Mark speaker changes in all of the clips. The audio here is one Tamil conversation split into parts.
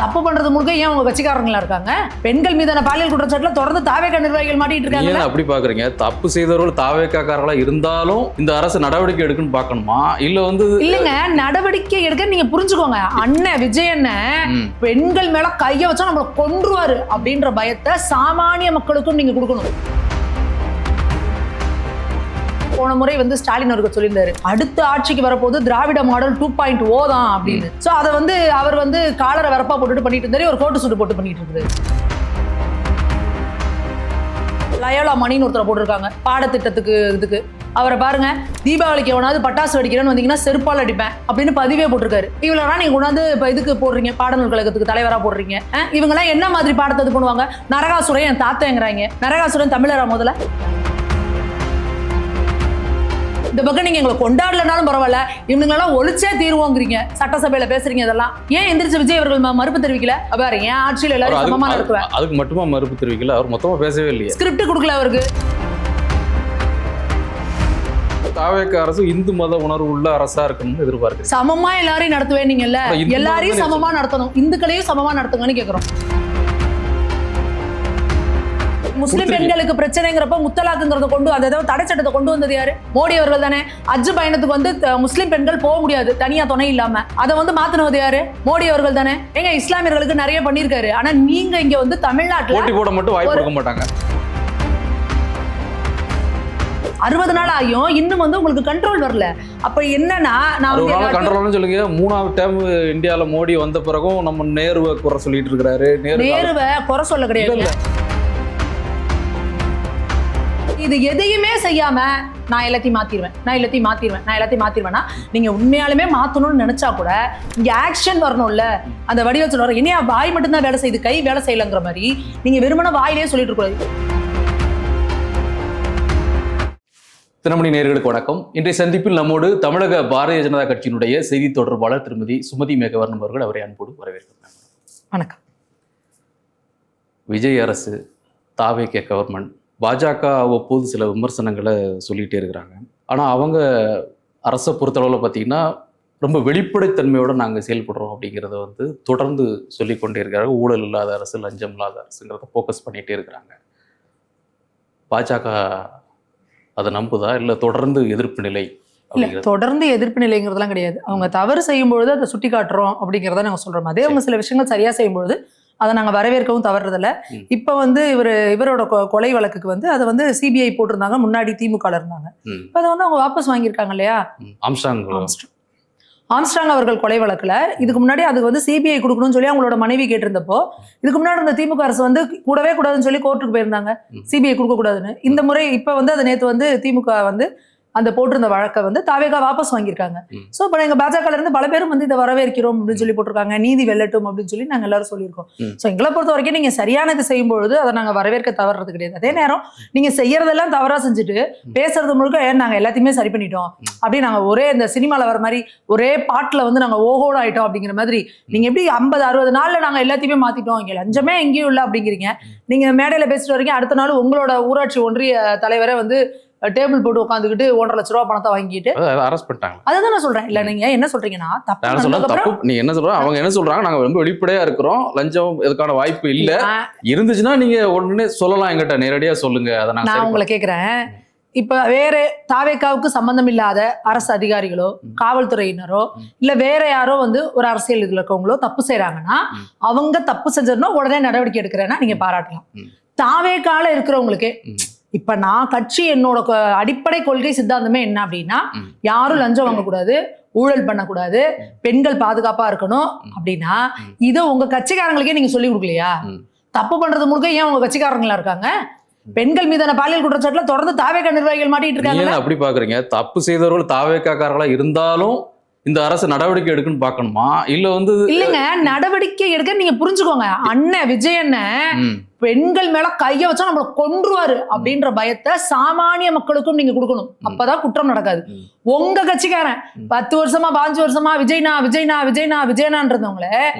Speaker 1: தப்பு பண்றது முழுக்க ஏன் உங்க கட்சிக்காரங்களா இருக்காங்க? பெண்கள் மீதான பாலியல் குற்றச்சாட்டுல தொடர்ந்து தாவேகா நிர்வாகிகள் மாட்டிட்டு இருக்காங்க.
Speaker 2: ஏன் அப்படி பாக்குறீங்க? தப்பு செய்தவர்கள் தாவேகாக்காரர்களா இருந்தாலும் இந்த அரசு நடவடிக்கை எடுக்குன்னு பாக்கணுமா?
Speaker 1: இல்லங்க, நடவடிக்கை எடுக்க நீங்க புரிஞ்சுக்கோங்க. அண்ணன் விஜய் அண்ணன் பெண்கள் மேல கைய வச்சா நம்மள கொன்றுவாரு அப்படின்ற பயத்தை சாமானிய மக்களுக்கும் நீங்க கொடுக்கணும். போன முறை ஸ்டாலின் அவர்கள் சொல்லியிருந்தாரு, அடுத்த ஆட்சிக்கு வரப்போது திராவிட மாடல் 2.0 தான் அப்படின்னு. சோ அதை அவர் காலரை வரப்பா போட்டுட்டு பண்ணிட்டு இருந்தாரு, ஒரு கோட்டு சூட்டு போட்டு பண்ணிட்டு இருக்காரு. லயோலா மணின்னு ஒருத்தரை போட்டிருக்காங்க பாடத்திட்டத்துக்கு. இதுக்கு அவரை பாருங்க, தீபாவளிக்கு எவனாவது பட்டாசு வெடிக்கிறேன்னு வந்தீங்கன்னா செருப்பால் அடிப்பேன் அப்படின்னு பதிவே போட்டிருக்காரு. இவ்வளவு நீங்க கொண்டாந்து இப்ப இதுக்கு போடுறீங்க, பாடநூல் கழகத்துக்கு தலைவரா போடுறீங்க. இவங்க எல்லாம் என்ன மாதிரி பாடத்தை இது பண்ணுவாங்க? நரகாசுரன் என் தாத்தங்கிறாங்க. நரகாசுரன் தமிழரா? முதல்ல இந்த பக்கம் நீங்க எங்களை கொண்டாடலனாலும் பரவாயில்ல, இவங்களெல்லாம் ஒழிச்சே தீர்வோங்கிறீங்க, சட்டசபையில பேசுறீங்க. இதெல்லாம் ஏன் எந்திரிச்சு விஜய் அவர்கள் மறுப்பு தெரிவிக்கல? பாரு, ஏன் ஆட்சியில் எல்லாரும் சமமா நடத்துவேன்,
Speaker 2: அதுக்கு மட்டுமா மறுப்பு தெரிவிக்கல? அவர் மொத்தமா பேசவே இல்லையா?
Speaker 1: ஸ்கிரிப்ட் கொடுக்கல அவருக்கு.
Speaker 2: தாவேகா அரசு இந்து மத உணர்வு உள்ள அரசா இருக்கணும்னு எதிர்பார்க்கு.
Speaker 1: சமமா எல்லாரையும் நடத்துவேன் நீங்கல்ல, எல்லாரையும் சமமா நடத்தணும், இந்துக்களையும் சமமா நடத்துங்கன்னு கேக்குறோம். முஸ்லிம் பெண்களுக்கு பிரச்சனைங்கிறப்ப முத்தலாக்குங்கிறத கொண்டு அந்த தடை சட்டத்தை கொண்டு வந்தது யாரு? மோடி அவர்கள் தானே. ஹஜ் பயணத்துக்கு முஸ்லிம் பெண்கள் போக முடியாது தனியா துணை இல்லாம, அதை மாத்தினது யாரு? மோடி அவர்கள் தானே. எங்க இஸ்லாமியர்களுக்கு நிறைய பண்ணிருக்காரு. ஆனா நீங்க இங்க தமிழ்நாட்டுல
Speaker 2: போட்டி போட மட்டும் வாய்ப்பு கொடுக்க மாட்டாங்க.
Speaker 1: 60 நாள் ஆகியும் இன்னும் உங்களுக்கு கண்ட்ரோல் வரல. அப்ப என்னன்னா, நான்
Speaker 2: கண்ட்ரோல்னு சொல்லுங்க. 3வது டைம் இந்தியால மோடி வந்த பிறகும் நம்ம நேருவை குறை சொல்லிட்டு இருக்காரு.
Speaker 1: நேருவை குறை சொல்ல கிடையாது. இது எதையுமே செய்யாம நான் எல்லாத்தையும் மாத்திடுவேன். நீங்க உண்மையாலுமே மாத்தணும்னு நினைச்சா கூட இங்க ஆக்ஷன் வரணும்ல. அந்த வடிவ சொல்ற இனியா வாய் மட்டும்தான் வேலை செய்யுது, கை வேலை செய்யலங்கிற மாதிரி நீங்க வெறுமன வாயிலே சொல்லிட்டு இருக்கூடாது.
Speaker 2: தினமணி நேயர்களுக்கு வணக்கம். இன்றைய சந்திப்பில் நம்மோடு தமிழக பாரதிய ஜனதா கட்சியினுடைய செய்தி தொடர்பாளர் திருமதி சுமதி மேகவர்ணன் அவர்கள். அவரை அன்போடு வரவேற்கிறேன்.
Speaker 1: வணக்கம்.
Speaker 2: விஜய் அரசு, தாவேகா கவர்மெண்ட், பாஜக அவ்வப்போது சில விமர்சனங்களை சொல்லிகிட்டே இருக்கிறாங்க. ஆனால் அவங்க அரசை பொறுத்தளவில் பார்த்தீங்கன்னா ரொம்ப வெளிப்படைத்தன்மையோடு நாங்கள் செயல்படுறோம் அப்படிங்கிறத தொடர்ந்து சொல்லிக்கொண்டே இருக்கிறாங்க. ஊழல் இல்லாத அரசு, லஞ்சம் இல்லாத அரசுங்கிறத ஃபோக்கஸ் பண்ணிகிட்டே இருக்கிறாங்க. பாஜக அதை நம்புதா இல்லை தொடர்ந்து எதிர்ப்பு நிலை?
Speaker 1: இல்லை, தொடர்ந்து எதிர்ப்பு நிலைங்கிறதுலாம் கிடையாது. அவங்க தவறு செய்யும்பொழுது அதை சுட்டி காட்டுறோம் அப்படிங்கிறத நாங்கள் சொல்கிறோம். அதே அவங்க சில விஷயங்கள் சரியாக செய்யும்பொழுது அதை நாங்கள் வரவேற்கவும் தவறுறதில்ல. இப்போ இவரோட கொலை வழக்குக்கு அதை சிபிஐ போட்டிருந்தாங்க, முன்னாடி திமுக இருந்தாங்க. இப்போ அதை அவங்க வாபஸ் வாங்கியிருக்காங்க இல்லையா? ஆம்ஸ்ட்ராங் அவர்கள் கொலை வழக்குல இதுக்கு முன்னாடி அது சிபிஐ கொடுக்கணும்னு சொல்லி அவங்களோட மனைவி கேட்டிருந்தப்போ, இதுக்கு முன்னாடி இருந்த திமுக அரசு கூடவே கூடாதுன்னு சொல்லி கோர்ட்டுக்கு போயிருந்தாங்க, சிபிஐ கொடுக்க கூடாதுன்னு. இந்த முறை இப்போ அதை நேற்று திமுக அந்த போட்டிருந்த வழக்கை தாவேகா வாபஸ் வாங்கியிருக்காங்க. ஸோ இப்போ எங்கள் பாஜகல இருந்து பல பேரும் இதை வரவேற்கிறோம் அப்படின்னு சொல்லி போட்டிருக்காங்க. நீதி வெல்லட்டும் அப்படின்னு சொல்லி நாங்கள் எல்லாரும் சொல்லியிருக்கோம். ஸோ எங்களை பொறுத்த வரைக்கும் நீங்கள் சரியானது செய்யும்பொழுது அதை நாங்கள் வரவேற்க தவறுறது கிடையாது. அதே நேரம் நீங்கள் செய்யறதெல்லாம் தவறாக செஞ்சுட்டு பேசுறது முழுக்க நாங்கள் எல்லாத்தையுமே சரி பண்ணிட்டோம் அப்படின்னு நாங்கள் ஒரே இந்த சினிமாவில் வர மாதிரி ஒரே பாட்டில் நாங்கள் ஓஹோடு ஆயிட்டோம் அப்படிங்கிற மாதிரி நீங்கள் எப்படி 50-60 நாளில் நாங்கள் எல்லாத்தையுமே மாற்றிட்டோம், இங்கே லஞ்சமே எங்கேயும் இல்லை அப்படிங்கிறீங்க. நீங்கள் மேடையில் பேசிட்டு வரீங்க, அடுத்த நாள் உங்களோட ஊராட்சி ஒன்றிய தலைவரை டேபிள் போட்டு உட்காந்துக்கிட்டு 1.5 லட்ச ரூபா பணத்தை வாங்கிட்டு
Speaker 2: அரெஸ்ட் பண்ணிட்டாங்க.
Speaker 1: அதான் நான் சொல்றேன். இல்ல நீங்க என்ன சொல்றீங்கன்னா
Speaker 2: தப்பு, நீங்க என்ன சொல்றாங்க, அவங்க என்ன சொல்றாங்க, நாங்க ரொம்ப வெளிப்படையா இருக்கிறோம், லஞ்சம் இதுக்கான வாய்ப்பு இல்ல, இருந்துச்சுன்னா நீங்க உடனே சொல்லலாம், எங்கிட்ட நேரடியா சொல்லுங்க. அதை நான்
Speaker 1: உங்களை கேக்குறேன். இப்ப வேற தாவேகாவுக்கு சம்பந்தம் இல்லாத அரசு அதிகாரிகளோ காவல்துறையினரோ இல்ல வேற யாரோ ஒரு அரசியல் இதுல இருக்கவங்களோ தப்பு செய்யறாங்கன்னா அவங்க தப்பு செஞ்சதுன்னா உடனே நடவடிக்கை எடுக்கிறேன்னா நீங்க பாராட்டலாம். தாவேகால இருக்கிறவங்களுக்கே இப்ப நான் கட்சி என்னோட அடிப்படை கொள்கை சித்தாந்தமே என்ன அப்படின்னா, யாரும் லஞ்சம் வாங்கக்கூடாது, ஊழல் பண்ணக்கூடாது, பெண்கள் பாதுகாப்பா இருக்கணும் அப்படின்னா இதை உங்க கட்சிக்காரங்களுக்கே நீங்க சொல்லி கொடுக்கலையா? தப்பு பண்றது முழுக்க ஏன் உங்க கட்சிக்காரங்களா இருக்காங்க? பெண்கள் மீதான பாலியல் குற்றச்சாட்டுல தொடர்ந்து தாவேகா நிர்வாகிகள் மாட்டிட்டு இருக்காங்க.
Speaker 2: அப்படி பாக்குறீங்க? தப்பு செய்தவர்கள் தாவேகாக்காரர்களா இருந்தாலும் இந்த அரசு நடவடிக்கை எடுக்குன்னு பாக்கணுமா?
Speaker 1: இல்லங்க, நடவடிக்கை எடுக்க நீங்க புரிஞ்சுக்கோங்க. அண்ணன் விஜய் அண்ணன் பெண்கள் மேல கைய வச்சா நம்மள கொன்றுவாரு அப்படின்ற பயத்தை சாமானிய மக்களுக்கும் நீங்க கொடுக்கணும். அப்பதான் குற்றம் நடக்காது. உங்க கட்சிக்காரன் 10 வருஷமா 5 வருஷமா விஜய்னான்றவங்கள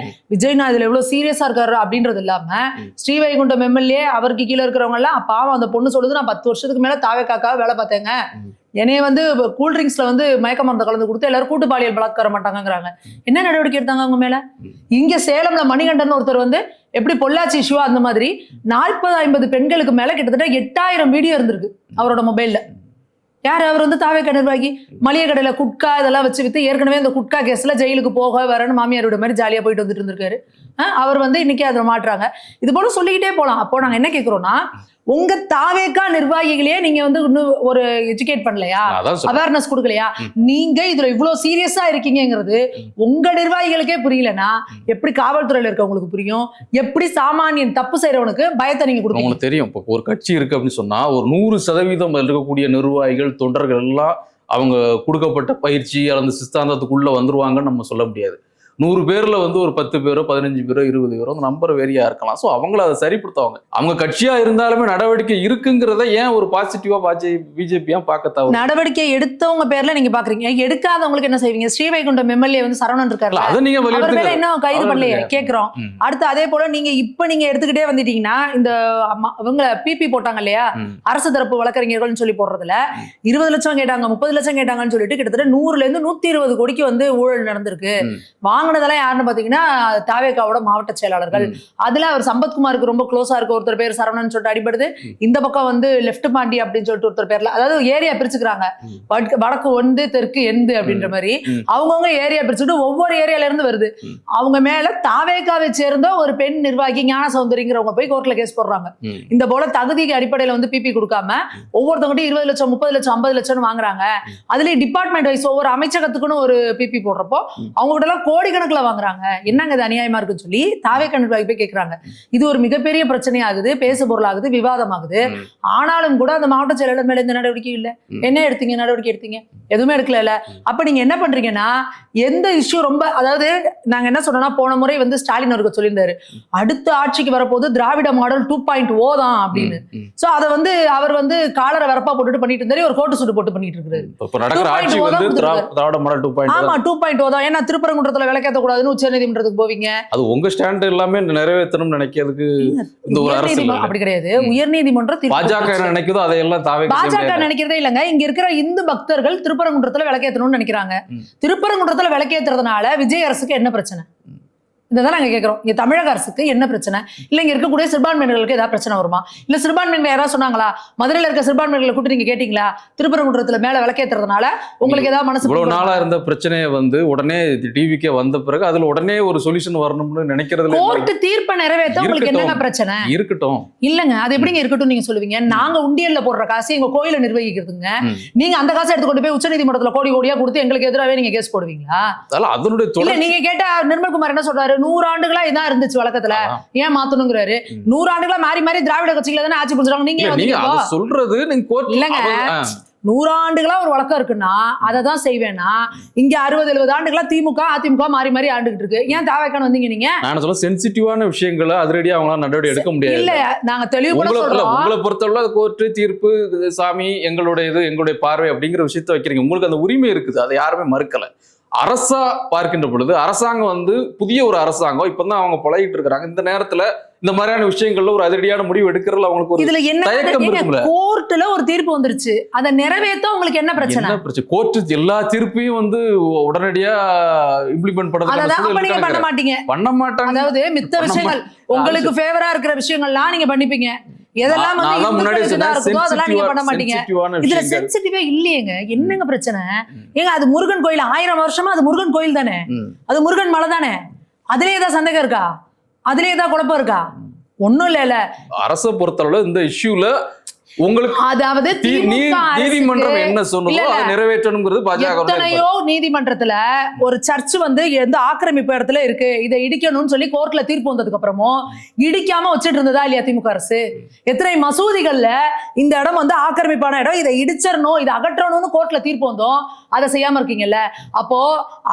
Speaker 1: விஜய்னா இதுல எவ்வளவு சீரியஸா இருக்காரு அப்படின்றது இல்லாம ஸ்ரீவைகுண்டம் எம்எல்ஏ அவருக்கு கீழே இருக்கிறவங்க எல்லாம் பாவம் அந்த பொண்ணு சொல்லுது, நான் 10 வருஷத்துக்கு மேல தாவேகாக்காக வேலை பார்த்தேங்க, என்னைய வந்து கூல்ட்ரிங்க்ஸ்ல வந்து மயக்க மருந்து கலந்து கொடுத்து எல்லாரும் கூட்டு பாலியல் பலாத்காரம் மாட்டாங்கிறாங்க. என்ன நடவடிக்கை எடுத்தாங்க அவங்க மேல? இங்க சேலம்ல மணிகண்டன் ஒருத்தர் வந்து எப்படி பொள்ளாச்சி இஷ்யூ அந்த மாதிரி 40-50 பெண்களுக்கு மேல கிட்டத்தட்ட 8000 வீடியோ இருந்திருக்கு அவரோட மொபைல்ல. யார் அவர் வந்து தாவேக்கா நிர்வாகி, மளிகை கடையில குட்கா இதெல்லாம் வச்சு வித்து ஏற்கனவே இந்த குட்கா கேஸ்ல ஜெயிலுக்கு போக வரன்னு மாமியார் வீடு மாதிரி ஜாலியா போயிட்டு வந்துட்டு இருந்திருக்காரு. அவர் வந்து இன்னைக்கு அதை மாட்டுறாங்க. இது போல சொல்லிக்கிட்டே போலாம். அப்போ நாங்க என்ன கேட்கிறோம்னா, உங்க தாவேக்கா நிர்வாகிகளையே நீங்க வந்து இன்னும் ஒரு எஜுகேட் பண்ணலையா, அவேர்னஸ் கொடுக்கலையா? நீங்க இதுல இவ்வளவு சீரியஸா இருக்கீங்கிறது உங்க நிர்வாகிகளுக்கே புரியலன்னா எப்படி காவல்துறையில இருக்கவங்களுக்கு புரியும்? எப்படி சாமானியன் தப்பு செய்யறவனுக்கு பயத்தை நீங்க கொடுக்கணும்?
Speaker 2: உங்களுக்கு தெரியும், இப்போ ஒரு கட்சி இருக்கு அப்படின்னு சொன்னா ஒரு 100% இருக்கக்கூடிய நிர்வாகிகள் தொண்டர்கள் எல்லாம் அவங்க கொடுக்கப்பட்ட பயிற்சி அல்லது சித்தாந்தத்துக்குள்ள வந்துருவாங்கன்னு நம்ம சொல்ல முடியாது. 100 பேர்ல வந்து ஒரு 10 பேரோ 15 பேரோ 20 பேரோ அந்த நம்பர் வேரியா இருக்கலாம். ஸோ அவங்கள அதை சரிப்படுத்துவாங்க. அவங்க கட்சியா இருந்தாலுமே நடவடிக்கை இருக்குங்கிறத ஏன் ஒரு பாசிட்டிவா பிஜேபியா பார்க்க தவிர
Speaker 1: நடவடிக்கை எடுத்தவங்க பேர்ல நீங்க பாக்குறீங்க, எடுக்காதவங்களுக்கு என்ன செய்வீங்க? ஸ்ரீவைகுண்டம் எம்எல்ஏ வந்து சரவணன் இருக்காரு,
Speaker 2: அதை நீங்க
Speaker 1: இன்னும் கைது பண்ணலையே கேட்கிறோம். அடுத்து அதே போல நீங்க எடுத்துக்கிட்டே வந்துட்டீங்கன்னா இந்த இவங்க பிபி போட்டாங்க இல்லையா, அரசு தரப்பு வழக்கறிஞர்கள்னு சொல்லி போடுறதுல 20 லட்சம் கேட்டாங்க, 30 லட்சம் கேட்டாங்கன்னு சொல்லிட்டு கிட்டத்தட்ட 100ல இருந்து 120 கோடிக்கு வந்து ஊழல் நடந்திருக்கு. வாங்கினதெல்லாம் யாருன்னு பாத்தீங்கன்னா தாவேக்காவோட மாவட்ட செயலாளர்கள். அதுல அவர் சம்பத்குமாருக்கு ரொம்ப க்ளோஸா இருக்க ஒருத்தர் பேர் சரவணன் சொல்லிட்டு அடிபடுது. இந்த பக்கம் வந்து லெப்ட் பாண்டி அப்படின்னு சொல்லிட்டு ஒருத்தர் பேர்ல, அதாவது ஏரியா பிரிச்சுக்கிறாங்க, வடக்கு 1 தெற்கு 8 அப்படின்ற மாதிரி அவங்கவுங்க ஏரியா பிரிச்சுட்டு ஒவ்வொரு ஏரியால இருந்து வருது. அவங்க மேல தாவேக்காவை சேர்ந்த ஒரு பெண் நிர்வாகி ஞான சௌந்தரிங்கிறவங்க போய் கோர்ட்ல கேஸ் போடுறாங்க. இந்த போல தகுதிக்கு அடிப்படையில வந்து பிபி கொடுக்காம ஒவ்வொருத்தவங்க 20 லட்சம் 30 லட்சம் 50 லட்சம் வாங்குறாங்க. அதுலயும் டிபார்ட்மெண்ட் வைஸ் ஒவ்வொரு அமைச்சகத்துக்குன்னு ஒரு பிபி போடுறப்போ அவங்க கிட்ட எல்லாம் கோடி கணக்குல வாங்குறாங்க. என்னங்க இது அநியாயமா இருக்குன்னு சொல்லி தாவேக்கா நிர்வாகி போய் கேட்கிறாங்க. இது ஒரு மிகப்பெரிய பிரச்சனை ஆகுது, பேசு பொருளாகுது, விவாதமாகுது. ஆனாலும் கூட அந்த மாவட்ட செயலாளர் மேல எந்த நடவடிக்கையும் இல்ல. என்ன எடுத்தீங்க? நடவடிக்கை எடுத்தீங்க? எதுவுமே எடுக்கல. அப்ப நீங்க என்ன பண்றீங்கன்னா, எந்த இஷ்யூ ரொம்ப, அதாவது நாங்க என்ன சொன்னோம்னா, போன முறை வந்து ஸ்டாலின் அவர்கள் சொல்லியிருந்தாரு அடுத்த ஆட்சிக்கு வரப்போது திராவிட மாடல் 2.0 தான் அப்படின்னு. சோ அதை வந்து அவர் வந்து காலரை வரப்பா போட்டுட்டு பண்ணிட்டு இருந்தாரு, ஒரு கோட்டு சுட்டு போட்டு பண்ணிட்டு இருக்காரு. ஆமா 2.0 தான். ஏன்னா திருப்பரங்குன்றத்துல விளக்கேற்ற கூடாதுன்னு உச்ச நீதிமன்றத்துக்கு போவீங்க.
Speaker 2: அது உங்க ஸ்டாண்ட் எல்லாமே நிறைவேற்றணும்னு நினைக்கிறதுக்கு இந்த ஒரு அரசு
Speaker 1: அப்படி கிடையாது. உயர்நீதிமன்றம்
Speaker 2: பாஜக நினைக்குதோ அதையெல்லாம்
Speaker 1: பாஜக நினைக்கிறதே இல்லங்க. இங்க இருக்கிற இந்து பக்தர்கள் திருப்பரங்குன்றத்துல விளக்கேற்றணும்னு நினைக்கிறாங்க. திருப்பரங்குன்றத்துல விளக்கேற்றுறதுனால விஜய் அரசுக்கு என்ன பிரச்சனை? இதான் நாங்க கேட்கிறோம். இங்க தமிழக அரசுக்கு என்ன பிரச்சனை? இல்ல இங்க இருக்கக்கூடிய சிறுபான்மையினர்களுக்கு ஏதாவது பிரச்சனை வருமா? இல்ல சிறுபான்மையினர் யாராவது சொன்னாங்களா? மதுரையில இருக்க சிறுபான்மையினர்களை கூட்டி நீங்க கேட்டீங்களா? திருப்பரங்குன்றத்துல மேல விளக்கேற்றுறதுனால உங்களுக்கு ஏதாவது மனசு
Speaker 2: இவ்வளவு நாளா இருந்த பிரச்சனையை வந்து உடனே டிவிக்கே வந்த பிறகு அதுல உடனே ஒரு சொல்யூஷன் வரணும்னு நினைக்கிறதுல
Speaker 1: கோர்ட் தீர்ப்பை நிறைவேற்ற உங்களுக்கு என்னங்க பிரச்சனை?
Speaker 2: இருக்கட்டும்.
Speaker 1: இல்லங்க, அது எப்படிங்க இருக்கட்டும் நீங்க சொல்லுவீங்க? நாங்க உண்டியல்ல போடுற காசு எங்க கோயில நிர்வகிக்கிறதுங்க. நீங்க அந்த காசை எடுத்து கொண்டு போய் உச்ச நீதிமன்றத்துல கோடி கோடியா கொடுத்து எங்களுக்கு எதிராகவே நீங்க கேஸ் போடுவீங்களா?
Speaker 2: அதனுடைய
Speaker 1: நீங்க கேட்ட நிர்மல்குமார் என்ன சொல்றாரு? 100 ஆண்டுகளா இதான் இருந்துச்சு வழக்கத்துல, ஏன் மாத்தணுங்கிறாரு? 100 ஆண்டுகளா மாறி மாறி திராவிட கட்சிகளை தானே ஆட்சி புரிஞ்சாங்க. நீங்க
Speaker 2: சொல்றது
Speaker 1: இல்லங்க, 100 ஆண்டுகளா ஒரு வழக்கம் இருக்குன்னா அதை தான் செய்வேன்னா, இங்க 60-70 ஆண்டுகளா திமுக அதிமுக மாறி மாறி ஆண்டுகிட்டு இருக்கு. ஏன் தாவேக்கான வந்தீங்க நீங்க?
Speaker 2: நான் சொல்ல சென்சிட்டிவான விஷயங்களை அதிரடியா அவங்களால நடவடிக்கை எடுக்க முடியாது.
Speaker 1: இல்ல, நாங்க தெளிவா சொல்றோம்.
Speaker 2: உங்களை பொறுத்தவரை கோர்ட்டு தீர்ப்பு சாமி எங்களுடைய பார்வை அப்படிங்கிற விஷயத்தை வைக்கிறீங்க. உங்களுக்கு அந்த உரிமை இருக்குது, அதை யாருமே மறுக்கல. அரசா பார்க்கின்ற பொழுது அரசாங்கம் வந்து புதிய ஒரு அரசாங்கம் இப்பதான் அவங்க பழகிட்டு இருக்காங்க. இந்த நேரத்துல இந்த மாதிரியான விஷயங்கள்ல ஒரு அதிரடியான முடிவு எடுக்கிறதுல அவங்களுக்கு ஒரு
Speaker 1: இதுல என்ன, கோர்ட்ல ஒரு தீர்ப்பு வந்துருச்சு, அதை நிறைவேற்ற உங்களுக்கு என்ன பிரச்சனை?
Speaker 2: கோர்ட் எல்லா தீர்ப்பையும் வந்து உடனடியா இம்ப்ளிமெண்ட்
Speaker 1: பண்ண மாட்டாங்க. அதாவது மித்த விஷயங்கள் உங்களுக்கு ஃபேவரா இருக்கிற விஷயங்கள்லாம் நீங்க பண்ணிப்பீங்க, எதெல்லாம் அதெல்லாம் நீங்க பண்ண மாட்டீங்க. இதுல சென்சிட்டிவா இல்லையேங்க. என்னங்க பிரச்சனை? ஏங்க அது முருகன் கோயில் 1000 வருஷமா அது முருகன் கோயில் தானே, அது முருகன் மலை தானே. அதுலயே ஏதாவது சந்தேகம் இருக்கா? அதுலயே ஏதாவது குழப்பம் இருக்கா? ஒண்ணும் இல்ல.
Speaker 2: அரசை பொறுத்தளவு இந்த இஷ்யூல உங்களுக்கு
Speaker 1: அதாவது
Speaker 2: நீதிமன்றம் என்ன சொன்னதோ அதை நிறைவேற்றணும்ங்கிறது பாஜக.
Speaker 1: எத்தனையோ நீதிமன்றத்துல ஒரு சர்ச் வந்து எந்த ஆக்கிரமிப்பு இடத்துல இருக்கு, இதை இடிக்கணும்னு சொல்லி கோர்ட்ல தீர்ப்பு வந்ததுக்கு அப்புறமும் இடிக்காம வச்சுட்டு இருந்ததா இல்லையா திமுக அரசு? எத்தனை மசூதிகள்ல இந்த இடம் வந்து ஆக்கிரமிப்பான இடம், இதை இடிச்சிடணும், இதை அகற்றணும்னு கோர்ட்ல தீர்ப்பு வந்தோம், அதை செய்யாம இருக்கீங்கல்ல. அப்போ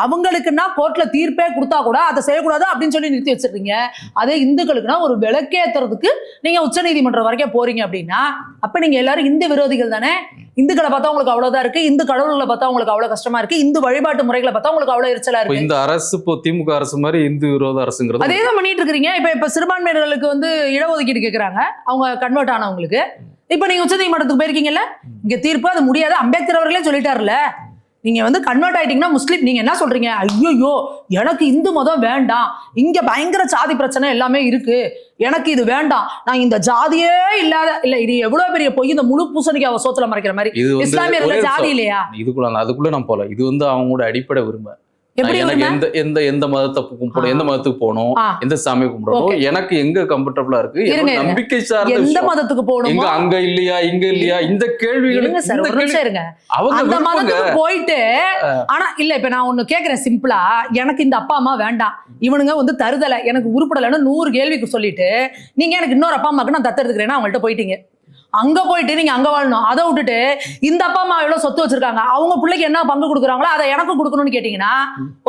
Speaker 1: அவங்களுக்குன்னா கோர்ட்ல தீர்ப்பே கொடுத்தா கூட அதை செய்யக்கூடாது அப்படின்னு சொல்லி நிறுத்தி வச்சிருக்கீங்க. அதே இந்துக்களுக்குன்னா ஒரு விளக்கேத்துறதுக்கு நீங்க உச்ச நீதிமன்றம் வரைக்கும் போறீங்க அப்படின்னா அப்ப நீங்க எல்லாரும் இந்து விரோதிகள் தானே. இந்துக்களை பார்த்தா உங்களுக்கு அவ்வளவுதான் இருக்கு, இந்து கடவுள்களை பார்த்தா உங்களுக்கு அவ்வளவு கஷ்டமா இருக்கு, இந்து வழிபாட்டு முறைகளை பார்த்தா உங்களுக்கு அவ்வளவு எரிச்சலா இருக்கு.
Speaker 2: இந்த அரசு இப்போ திமுக அரசு மாதிரி இந்து விரோத அரசுங்கிறது அதே
Speaker 1: தான் பண்ணிட்டு இருக்கீங்க. இப்ப சிறுபான்மையினர்களுக்கு வந்து இடஒதுக்கீடு கேட்கறாங்க, அவங்க கன்வெர்ட் ஆனவங்களுக்கு. இப்ப நீங்க உச்சநீதிமன்றத்துக்கு போயிருக்கீங்கல்ல, இங்க தீர்ப்பு அது முடியாது, அம்பேத்கர் அவர்களே சொல்லிட்டாருல. நீங்க வந்து கன்வெர்ட் ஆயிட்டீங்கன்னா முஸ்லீம், நீங்க என்ன சொல்றீங்க, ஐயோ எனக்கு இந்து மதம் வேண்டாம், இங்க பயங்கர சாதி பிரச்சனை எல்லாமே இருக்கு, எனக்கு இது வேண்டாம், நான் இந்த ஜாதியே இல்லாத, இல்ல இது எவ்வளவு பெரிய பொய், இந்த முழு பூசணிக்கு அவ சோத்துல மறைக்கிற மாதிரி. இஸ்லாமியர்கள் ஜாதி இல்லையா?
Speaker 2: அதுக்குள்ள நான் போல, இது வந்து அவங்களோட அடிப்படை உரிமை. எனக்கு எந்த மதத்தை கும்பிடணும், எந்த மதத்துக்கு போகணும், எந்த சாமியை கும்பிடணும், எனக்கு எங்க கம்ஃபர்டபுளா இருக்கு, நம்பிக்கை சார்ந்த
Speaker 1: எந்த மதத்துக்கு போகணும்,
Speaker 2: அங்க இல்லையா இங்க இல்லையா, இந்த கேள்விகளுக்கு
Speaker 1: அந்த மதத்துக்கு போயிட்டு. ஆனா இல்ல, இப்ப நான் ஒண்ணு கேக்குறேன் சிம்பிளா, எனக்கு இந்த அப்பா அம்மா வேண்டாம், இவனுங்க வந்து தருதலை, எனக்கு உருப்படலைன்னு 100 கேள்விக்கு சொல்லிட்டு நீங்க எனக்கு இன்னொரு அப்பா அம்மாக்கு நான் தத்தெடுத்துக்கிறேன்னா அவங்கள்ட்ட போயிட்டீங்க. அங்க போயிட்டு நீங்க அங்க வாழணும். அதை விட்டுட்டு இந்த அப்பா அம்மா எவ்வளவு சொத்து வச்சிருக்காங்க, அவங்க பிள்ளைக்கு என்ன பங்கு கொடுக்குறாங்களோ அதை எனக்கு கொடுக்கணும்னு கேட்டீங்கன்னா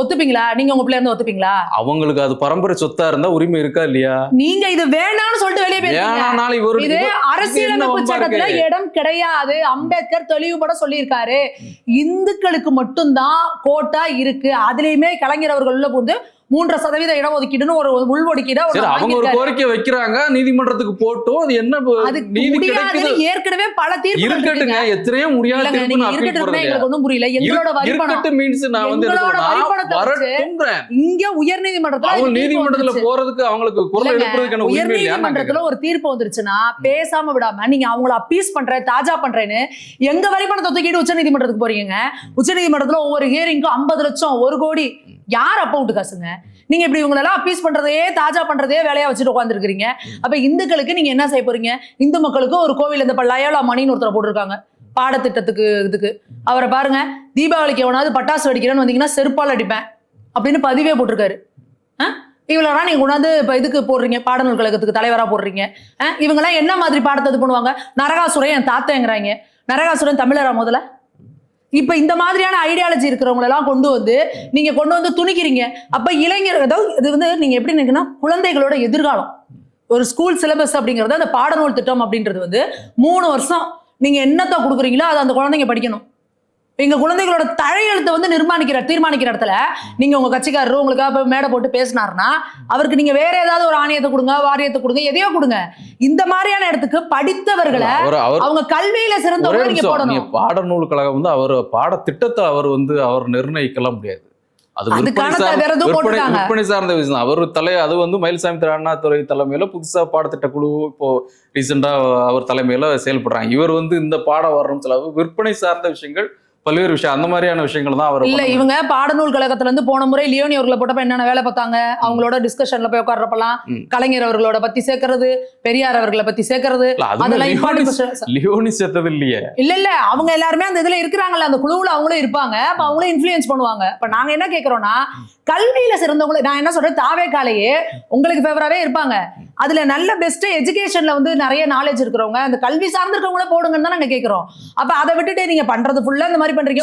Speaker 1: ஒத்துப்பீங்களா? நீங்க உங்க பிள்ளை இருந்து ஒத்துப்பீங்களா?
Speaker 2: அவங்களுக்கு அது பரம்பரை சொத்தா இருந்தா உரிமை இருக்கா இல்லையா?
Speaker 1: நீங்க இது வேணாம்னு சொல்லிட்டு வெளியே போயிருக்கீங்க. இது அரசியலமைப்பு சட்டத்துல இடம் கிடையாது. அம்பேத்கர் தெளிவுபட சொல்லியிருக்காரு, இந்துக்களுக்கு மட்டும்தான் கோட்டா இருக்கு. அதுலயுமே கலைஞர் அவர்கள் உள்ள போது 3% இடஒதுக்கீடுன்னு ஒரு உள்ஒதுக்கீடு
Speaker 2: அவங்க ஒரு கோரிக்கை வைக்கிறாங்க, நீதிமன்றத்துக்கு போட்டோம். அது என்ன நீதி கிடைக்குது?
Speaker 1: ஏற்கனவே பல தீர்ப்பு
Speaker 2: இருக்கட்டுங்க, எத்தனையோ முடியாத தீர்ப்பு நான் அப்பீல் போறது
Speaker 1: எனக்கு ஒண்ணும் புரியல. எங்களோட வரிபணம்
Speaker 2: மீன்ஸ் நான் வந்து
Speaker 1: இங்க உயர் நீதிமன்றத்துல
Speaker 2: அவங்க நீதிமன்றத்துல போறதுக்கு அவங்களுக்கு குரல் எழுப்புறதுக்கான உரிமை இல்லையா?
Speaker 1: நீதிமன்றத்துல ஒரு தீர்ப்பு வந்துருச்சுன்னா பேசாம விடாம நீங்க அவங்கள அப்பீஸ் பண்றேன் தாஜா பண்றேன்னு எங்க வரிபணத்தை தூக்கிட்டு உச்ச நீதிமன்றத்துக்கு போறீங்க. உச்ச நீதிமன்றத்துல ஒவ்வொரு ஹியரிங்க்கும் 50 லட்சம் 1 கோடி யார் அப்ப விட்டு காசுங்க? நீங்க இப்படி இவங்களெல்லாம் அப்பீஸ் பண்றதே தாஜா பண்றதே வேலையா வச்சுட்டு உட்காந்துருக்கீங்க. அப்ப இந்துக்களுக்கு நீங்க என்ன செய்ய போறீங்க? இந்து மக்களுக்கு ஒரு கோவில், இந்த லயோலா மணின்னு ஒருத்தரை போட்டிருக்காங்க பாடத்திட்டத்துக்கு, இதுக்கு அவரை பாருங்க, தீபாவளிக்கு எவனாவது பட்டாசு வெடிக்கிறேன்னு வந்தீங்கன்னா செருப்பால் அடிப்பேன் அப்படின்னு பதிவே போட்டிருக்காரு. இவ்வளோலாம் நீங்க கொண்டாந்து இப்ப இதுக்கு போடுறீங்க, பாடநூல் கழகத்துக்கு தலைவரா போடுறீங்க. இவங்கெல்லாம் என்ன மாதிரி பாடத்தை இது பண்ணுவாங்க? நரகாசுரன் என் தாத்தங்கிறாங்க. நரகாசுரன் தமிழரா முதல்ல? இப்ப இந்த மாதிரியான ஐடியாலஜி இருக்கிறவங்க எல்லாம் கொண்டு வந்து துணிக்கிறீங்க. அப்ப இளைஞர், அதாவது இது வந்து நீங்க எப்படி நினைக்கணும், குழந்தைகளோட எதிர்காலம். ஒரு ஸ்கூல் சிலபஸ் அப்படிங்கிறது, அந்த பாடநூல் திட்டம் அப்படின்றது வந்து 3 வருஷம் நீங்க என்னத்தை கொடுக்குறீங்களோ அதை அந்த குழந்தைங்க படிக்கணும். எங்க குழந்தைகளோட தலையெழுத்தை வந்து தீர்மானிக்கிற இடத்துல நீங்க உங்க கட்சிக்காரரு உங்களுக்காக மேடை போட்டு பேசினாருன்னா அவருக்கு நீங்க வேற ஏதாவது ஒரு ஆணையத்தை கொடுங்க, வாரியத்தை கொடுங்க, எதையோ கொடுங்க. இந்த மாதிரியான இடத்துக்கு படித்தவர்களை அவங்க கல்வியில சிறந்தவங்க நீங்க போடணும்.
Speaker 2: பாடநூல் கழகம் வந்து அவர் பாடத்திட்டத்தை அவர் நிர்ணயிக்கலாம் முடியாது. அது விற்பனை சார்ந்த விஷயம். அவர் அது வந்து மயில்சாமி அண்ணாதுரை தலைமையில புதுசா பாடத்திட்ட குழு இப்போ ரீசெண்டா அவர் தலைமையில செயல்படுறாங்க. இவர் வந்து இந்த பாடம் வரணும் செலவு விற்பனை சார்ந்த விஷயங்கள், பல்வேறு விஷயம், அந்த மாதிரியான விஷயங்கள் தான் அவர்.
Speaker 1: இல்ல, இவங்க பாடநூல் கழகத்துல இருந்து போன முறை லியோனி அவர்களை போட்டப்ப என்னென்ன வேலை பார்த்தாங்க, அவங்களோட டிஸ்கஷன்ல போய் உட்கார்றப்பலாம் கலைஞர் அவர்களோட பத்தி சேர்க்கறது, பெரியார் அவர்களை பத்தி சேர்க்கறது, அதெல்லாம்
Speaker 2: லியோனி சேர்த்தது இல்லையே.
Speaker 1: இல்ல அவங்க எல்லாருமே அந்த இதுல இருக்கிறாங்கல்ல, அந்த குழுவுல அவங்களும் இருப்பாங்க. அப்ப அவங்களும் இன்ஃபுளுயன்ஸ் பண்ணுவாங்க. இப்ப நாங்க என்ன கேட்கிறோம்னா, கல்வியில சிறந்தவங்களை, நான் என்ன சொல்றேன், தாவேக்காலேயே உங்களுக்கு ஃபேவராவே இருப்பாங்க, அதுல நல்ல பெஸ்ட் எஜுகேஷன்ல வந்து நிறைய நாலேஜ் இருக்கிறவங்க, அந்த கல்வி சார்ந்திருக்கவங்கள போடுங்கன்னு தான் நாங்க கேட்கிறோம். அப்ப அதை விட்டுட்டு நீங்க பண்றது ஃபுல்லா இந்த மாதிரி பண்றீங்க.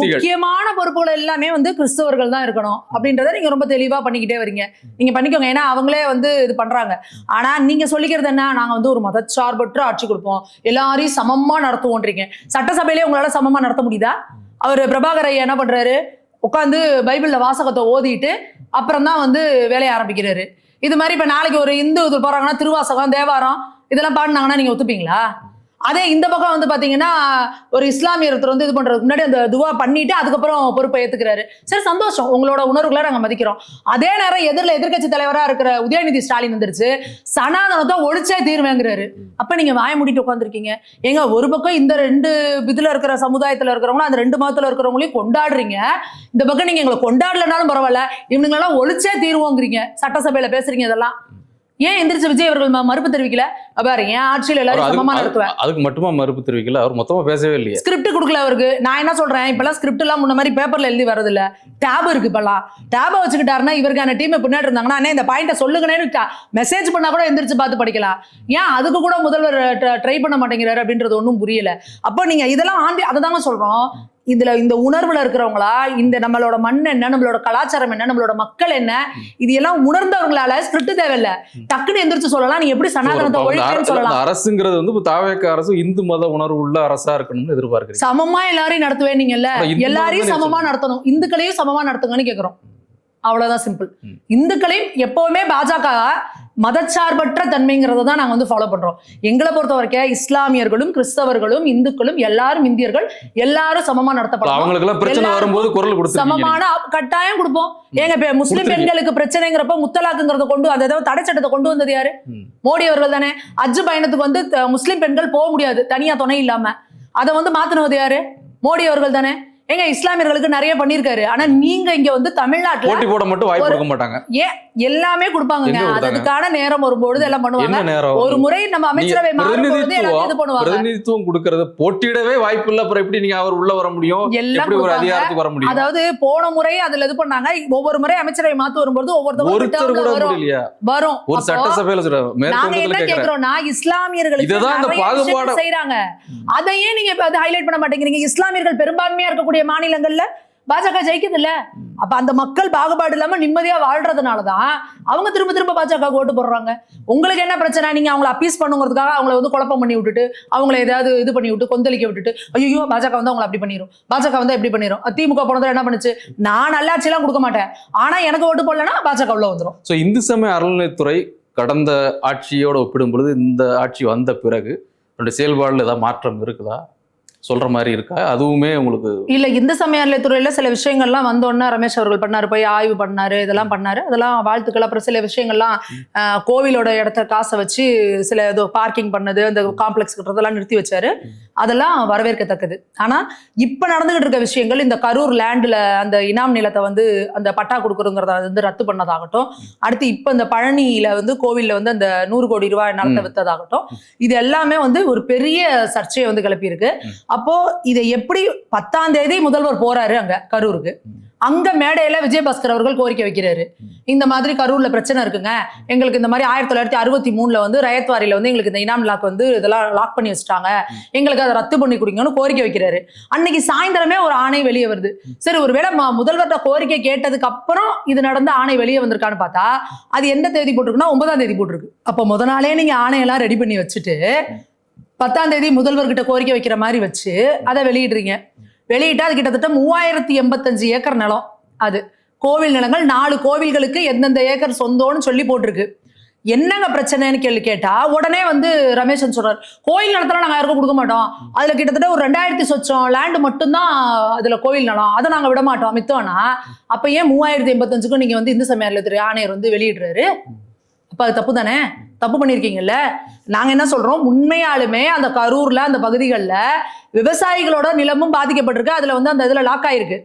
Speaker 1: முக்கியமான பொறுப்புகள் எல்லாமே வந்து கிறிஸ்தவர்கள் தான் இருக்கணும் அப்படின்றத நீங்க ரொம்ப தெளிவா பண்ணிக்கிட்டே வரீங்க. நீங்க பண்ணிக்கோங்க, ஏன்னா அவங்களே வந்து இது பண்றாங்க. ஆனா நீங்க சொல்லிக்கிறது என்ன, நாங்க வந்து ஒரு மதச்சார்பற்ற ஆட்சி கொடுப்போம், எல்லாரையும் சமமா நடத்துவோன்றீங்க. சட்டசபையிலே உங்களால சமமா நடத்த முடியுதா? அவர் பிரபாகர் ஐயா என்ன பண்றாரு, உட்காந்து பைபிள்ல வாசகத்தை ஓதிட்டு அப்புறம் தான் வந்து வேலையை ஆரம்பிக்கிறாரு. இது மாதிரி இப்ப நாளைக்கு ஒரு இந்து இது போறாங்கன்னா திருவாசகம், தேவாரம் இதெல்லாம் பாடினாங்கன்னா நீங்க ஒத்துப்பீங்களா? அதே இந்த பக்கம் வந்து பாத்தீங்கன்னா ஒரு இஸ்லாமியர் ஒருத்தர் வந்து இது பண்றதுக்கு முன்னாடி அந்த துவா பண்ணிட்டு அதுக்கப்புறம் பொறுப்பை ஏத்துக்கிறாரு. சரி, சந்தோஷம், உங்களோட உணர்வுகளை நாங்க மதிக்கிறோம். அதே நேரம் எதிர்க்கட்சி தலைவரா இருக்கிற உதயநிதி ஸ்டாலின் வந்துருச்சு, சனாதனத்தை ஒழிச்சே தீர்வேங்கிறாரு. அப்ப நீங்க வாய மூடிட்டு உட்காந்துருக்கீங்க. ஏங்க, ஒரு பக்கம் இந்த 2 இதுல இருக்கிற சமுதாயத்துல இருக்கிறவங்களும் அந்த 2 மதத்துல இருக்கிறவங்களையும் கொண்டாடுறீங்க, இந்த பக்கம் நீங்க எங்களை கொண்டாடலனாலும் பரவாயில்ல இவனுங்களெல்லாம் ஒழிச்சே தீர்வோங்கிறீங்க, சட்டசபையில பேசுறீங்க. இதெல்லாம் ஏன் எந்திரிச்சு விஜய் அவர்கள் மறுப்பு தெரிவிக்கல? பாரு, என் ஆட்சியில் எல்லாரும் சமமா நடத்துவேன்.
Speaker 2: அதுக்கு மட்டுமா மறுப்பு தெரிவிக்கல? அவர் மொத்தமா பேசவே இல்லையே.
Speaker 1: ஸ்கிரிப்ட் கொடுக்கல அவருக்கு. நான் என்ன சொல்றேன், இப்பெல்லாம் ஸ்கிரிப்ட் எல்லாம் முன்ன மாதிரி பேப்பர்ல எழுதி வரது இல்ல, டேப் இருக்கு. இப்பெல்லாம் டேபை வச்சுக்கிட்டாருன்னா இவருக்கான டீம் பின்னாடி இருந்தாங்கன்னா இந்த பாயிண்ட சொல்லுங்கன்னு மெசேஜ் பண்ணா கூட எந்திரிச்சு பார்த்து படிக்கலாம். ஏன் அதுக்கு கூட முதல்வர் ட்ரை பண்ண மாட்டேங்கிறாரு அப்படின்றது ஒன்றும் புரியல. அப்போ நீங்க இதெல்லாம் அதை தாங்க சொல்றோம். இதுல இந்த உணர்வுல இருக்கிறவங்களா, இந்த நம்மளோட மண் என்ன, நம்மளோட கலாச்சாரம் என்ன, நம்மளோட மக்கள் என்ன, இது எல்லாம் உணர்ந்தவங்களால ஸ்கிரிப்ட் தேவையில்ல, டக்குன்னு எந்திரிச்சு சொல்லலாம். நீ எப்படி சனாதனத்தை ஒழிக்கன்னு சொல்லலாம்.
Speaker 2: அரசுங்கிறது வந்து தாவேக அரசு இந்து மத உணர்வு உள்ள அரசா இருக்கணும்னு எதிர்பார்க்கிறீங்க.
Speaker 1: சமமா எல்லாரையும் நடத்துவேன் நீங்கல்ல, எல்லாரையும் சமமா நடத்தணும், இந்துக்களையும் சமமா நடத்துங்கன்னு கேக்குறோம். அவ்வளவுதான், சிம்பிள். இந்துக்களையும் எப்பவுமே பாஜக மதச்சார்பற்ற தன்மைங்கிறத தான் நாங்க வந்து ஃபாலோ பண்றோம். எங்களை பொறுத்த வரைக்கும் இஸ்லாமியர்களும் கிறிஸ்தவர்களும் இந்துக்களும் எல்லாரும் இந்தியர்கள் எல்லாரும் சமமா நடத்தப்படணும்.
Speaker 2: அவங்களுக்கு பிரச்சனை வரும்போது குரல் கொடுத்து
Speaker 1: சமமான கட்டாயம் கொடுப்போம். ஏங்க முஸ்லிம் பெண்களுக்கு பிரச்சனைங்கிறப்ப முத்தலாக்குங்கிறத கொண்டு அந்த தடை சட்டத்தை கொண்டு வந்தது யாரு? மோடி அவர்கள் தானே. ஹஜ் பயணத்துக்கு வந்து முஸ்லிம் பெண்கள் போக முடியாது தனியா துணை இல்லாம, அதை வந்து மாத்தினது யாரு? மோடி அவர்கள் தானே. எங்க இஸ்லாமியர்களுக்கு நிறைய பண்ணிருக்காரு. ஆனா நீங்க இங்க வந்து தமிழ்நாட்டுல
Speaker 2: போட்டி போட மட்டும் வாய்ப்பு கொடுக்க மாட்டாங்க.
Speaker 1: ஏன் எல்லாமே கொடுப்பாங்க. அதுக்கான நேரம் வரும்போது எல்லாம் பண்ணுவாங்க. ஒரு முறை நம்ம அமைச்சரவை
Speaker 2: பிரதிநிதித்துவம் கொடுக்கறது போட்டியிடவே வாய்ப்பு இல்ல. அப்புறம் எப்படி நீங்க அவர் உள்ள வர முடியும்? எப்படி ஒரு அதிகாரத்துக்கு வர முடியும்?
Speaker 1: அதாவது போன முறை அதுல இது பண்ணாங்க. ஒவ்வொரு முறை அமைச்சரவை மாத்து வரும்போது
Speaker 2: ஒருத்தர் கூட முடியலையா
Speaker 1: வரும்.
Speaker 2: ஒரு சட்டசபையில
Speaker 1: நாங்க என்ன கேக்குறோம்னா இஸ்லாமியர்களுக்கு செய்யறாங்க. அதையே நீங்க ஹைலைட் பண்ண மாட்டேங்கிறீங்க. இஸ்லாமியர்கள் பெரும்பான்மையா இருக்கக்கூடிய மாநிலங்கள்ல பாஜக ஜெயிக்குது இல்ல. அப்ப அந்த மக்கள் பாகுபாடு இல்லாம நிம்மதியா வாழ்றதுனாலதான் அவங்க திரும்ப திரும்ப பாஜக ஓட்டு போடுறாங்க. உங்களுக்கு என்ன பிரச்சனை? நீங்க அவங்களை அப்பீஸ் பண்ணுங்கிறதுக்காக அவங்களை வந்து குழப்பம் பண்ணி விட்டுட்டு அவங்களை ஏதாவது இது பண்ணி விட்டு கொந்தளிக்க விட்டுட்டு ஐயோ பாஜக வந்து அவங்களை அப்படி பண்ணிரும், பாஜக வந்து எப்படி பண்ணிரும். திமுக போனதுல என்ன பண்ணுச்சு? நான் நல்லாட்சி எல்லாம் கொடுக்க மாட்டேன், ஆனா எனக்கு ஓட்டு போடலன்னா பாஜக உள்ள வந்துடும்.
Speaker 2: சோ இந்து சமய அறநிலையத்துறை கடந்த ஆட்சியோட ஒப்பிடும் பொழுது இந்த ஆட்சி வந்த பிறகு செயல்பாடுல ஏதாவது மாற்றம் இருக்குதா? சொல்ற மாதிரி இருக்கா? அதுவுமே உங்களுக்கு
Speaker 1: இல்ல. இந்து சமய அறநிலையத்துறையில சில விஷயங்கள்லாம் வந்தோன்னா ரமேஷ் அவர்கள் பண்ணாரு, போய் ஆய்வு பண்ணாரு, இதெல்லாம் பண்ணாரு, அதெல்லாம் வாழ்த்துக்கள். அப்புறம் சில விஷயங்கள்லாம் கோவிலோட இடத்த காசை வச்சு சில ஏதோ பார்க்கிங் பண்ணது, அந்த காம்ப்ளெக்ஸ் கட்டுறதெல்லாம் நிறுத்தி வச்சாரு. அதெல்லாம் வரவேற்கத்தக்கது. ஆனா இப்ப நடந்துகிட்டு இருக்க விஷயங்கள், இந்த கரூர் லேண்ட்ல அந்த இனாம் நிலத்தை வந்து அந்த பட்டா கொடுக்குறோங்கிறத வந்து ரத்து பண்ணதாகட்டும், அடுத்து இப்ப இந்த பழனியில வந்து கோவில்ல வந்து அந்த 100 கோடி ரூபாய் நிலத்தை வித்ததாகட்டும், இது எல்லாமே வந்து ஒரு பெரிய சர்ச்சையை வந்து கிளப்பி இருக்கு. அப்போ இதை எப்படி 10ஆம் தேதி முதல்வர் போறாரு அங்க கரூருக்கு, அங்க மேடையில விஜயபாஸ்கர் அவர்கள் கோரிக்கை வைக்கிறாரு. இந்த மாதிரி கரூர்ல பிரச்சனை இருக்குங்க, எங்களுக்கு இந்த மாதிரி 1963 வந்து ரயத்வாரியில வந்து எங்களுக்கு இந்த இனாம் லாக் வந்து இதெல்லாம் லாக் பண்ணி வச்சுட்டாங்க, எங்களுக்கு அதை ரத்து பண்ணி கொடுங்கன்னு கோரிக்கை வைக்கிறாரு. அன்னைக்கு சாயந்தரமே ஒரு ஆணை வெளியே வருது. சரி, ஒருவேளை முதல்வர்கிட்ட கோரிக்கை கேட்டதுக்கு அப்புறம் இது நடந்த ஆணை வெளியே வந்திருக்கான்னு பார்த்தா அது எந்த தேதி போட்டிருக்குன்னா 9ஆம் தேதி போட்டிருக்கு. அப்போ முத நாளே நீங்க ஆணையெல்லாம் ரெடி பண்ணி வச்சுட்டு 10ஆம் தேதி முதல்வர்கிட்ட கோரிக்கை வைக்கிற மாதிரி வச்சு அதை வெளியிடுறீங்க. வெளியிட்டா அது கிட்டத்தட்ட 3085 ஏக்கர் நிலம். அது கோவில் நிலங்கள் 4 கோவில்களுக்கு எந்தெந்த ஏக்கர் சொந்தம்னு சொல்லி போட்டிருக்கு. என்னங்க பிரச்சனைன்னு கேட்டா உடனே வந்து ரமேஷன் சொல்றாரு, கோயில் நிலத்துல நாங்க யாருக்கும் கொடுக்க மாட்டோம், அதுல கிட்டத்தட்ட ஒரு 2000 சொச்சம் லேண்டு மட்டும்தான் அதுல கோவில் நிலம், அதை நாங்க விட மாட்டோம் மித்தோம்னா. அப்ப ஏன் 3085க்கும் நீங்க வந்து இந்து சமய அறநிலையத்துறை ஆணையர் வந்து வெளியிடுறாரு? அப்ப அது தப்பு தானே? தப்பு பண்ணிருக்கீங்கல்ல. நாங்க என்ன சொல்றோம், உண்மையாலுமே அந்த கரூர்ல அந்த பகுதிகளில் விவசாயிகளோட நிலமும் பாதிக்கப்பட்டிருக்கு, அதுல வந்து அந்த இதுல லாக் ஆயிருக்கு.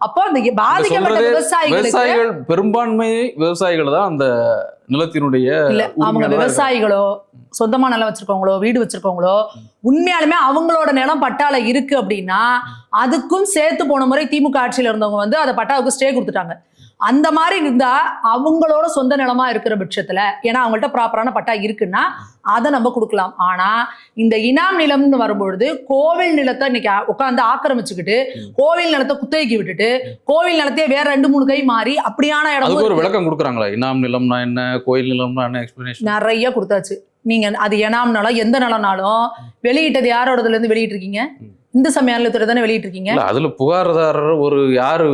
Speaker 1: அப்போ அந்த பாதிக்கப்பட்ட விவசாயிகள்
Speaker 2: பெரும்பான்மை விவசாயிகள் தான் அந்த நிலத்தினுடைய
Speaker 1: இல்ல, அவங்க விவசாயிகளோ சொந்தமா நிலம் வச்சிருக்கவங்களோ வீடு வச்சிருக்கவங்களோ உண்மையாலுமே அவங்களோட நிலம் பட்டால இருக்கு அப்படின்னா அதுக்கும் சேர்த்து போன முறை திமுக ஆட்சியில இருந்தவங்க வந்து அதை பட்டாவுக்கு ஸ்டே கொடுத்துட்டாங்க. அந்த மாதிரி இருந்தா அவங்களோட சொந்த நிலமா இருக்கிற பட்சத்துல, ஏன்னா அவங்கள்ட்ட ப்ராப்பரான பட்டா இருக்குன்னா அதை நம்ம கொடுக்கலாம். ஆனா இந்த இனாம் நிலம்னு வரும்பொழுது கோவில் நிலத்தை இன்னைக்கு உட்காந்து ஆக்கிரமிச்சுக்கிட்டு கோவில் நிலத்தை குத்தகைக்கு விட்டுட்டு கோவில் நிலத்தையே வேற 2-3 கை மாறி அப்படியான இடம்
Speaker 2: ஒரு விளக்கம் கொடுக்குறாங்களா? இனாம் நிலம்னா என்ன, கோயில் நிலம்னா என்ன, எக்ஸ்பிளனேஷன் நிறைய
Speaker 1: கொடுத்தாச்சு. நீங்க அது இனாம் நிலம் எந்த நிலம்னாலும் வெளியிட்டது யாரோடதுல இருந்து வெளியிட்டு இருக்கீங்க? இந்து சமய அறநிலையத்துறை தானே வெளியிட்டு இருக்கீங்க.
Speaker 2: அதுல புகார்தாரர் ஒரு யாரு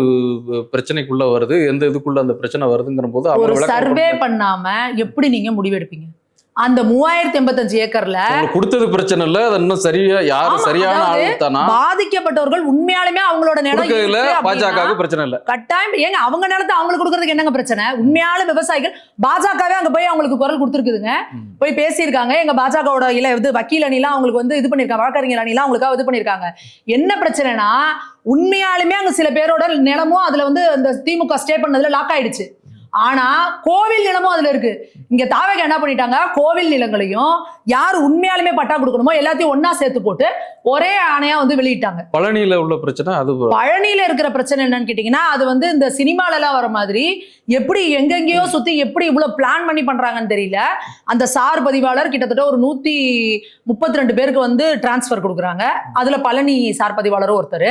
Speaker 2: பிரச்சனைக்குள்ள வருது, எந்த இதுக்குள்ள அந்த பிரச்சனை வருதுங்கிற போது
Speaker 1: ஒரு சர்வே பண்ணாம எப்படி நீங்க முடிவெடுப்பீங்க? அந்த 3085 ஏக்கர்ல
Speaker 2: கொடுத்தது பிரச்சனை இல்ல, அது இன்னும் சரியா யாரு சரியான ஆளுதானா
Speaker 1: பாதிக்கப்பட்டவர்கள் உண்மையாலுமே அவங்களோட நிலம்
Speaker 2: பாஜகவுக்கு பிரச்சனை இல்ல.
Speaker 1: கட்டாயம் ஏங்க அவங்க நிலத்தை அவங்களுக்கு கொடுக்கறதுக்கு என்னங்க பிரச்சனை? உண்மையான விவசாயிகள் பாஜகவே அங்க போய் அவங்களுக்கு குரல் கொடுத்துருக்குதுங்க, போய் பேசியிருக்காங்க. எங்க பாஜகவோட இது வக்கீல் அணிலாம் அவங்களுக்கு வந்து இது பண்ணிருக்காங்க, வழக்கறிஞர் அணிலாம் அவங்களுக்காக இது பண்ணிருக்காங்க. என்ன பிரச்சனைனா உண்மையாலுமே அங்க சில பேரோட நிலமும் அதுல வந்து அந்த திமுக ஸ்டே பண்ணதுல லாக் ஆயிடுச்சு. ஆனா கோவில் நிலமும் அதுல இருக்கு. இங்க தாவேக என்ன பண்ணிட்டாங்க, கோவில் நிலங்களையும் யார் உண்மையாலுமே பட்டா கொடுக்கணுமோ எல்லாத்தையும் ஒன்னா சேர்த்து போட்டு ஒரே ஆணையா வந்து வெளியிட்டாங்க.
Speaker 2: பழனியில உள்ள பிரச்சனை அது.
Speaker 1: பழனியில இருக்கிற பிரச்சனை என்னன்னு கேட்டீங்கன்னா அது வந்து இந்த சினிமால எல்லாம் வர மாதிரி எப்படி எங்கெங்கயோ சுத்தி எப்படி இவ்வளவு பிளான் பண்ணி பண்றாங்கன்னு தெரியல. அந்த சார் பதிவாளர் கிட்டத்தட்ட ஒரு 132 பேருக்கு வந்து டிரான்ஸ்பர் கொடுக்குறாங்க. அதுல பழனி சார் பதிவாளரும் ஒருத்தர்.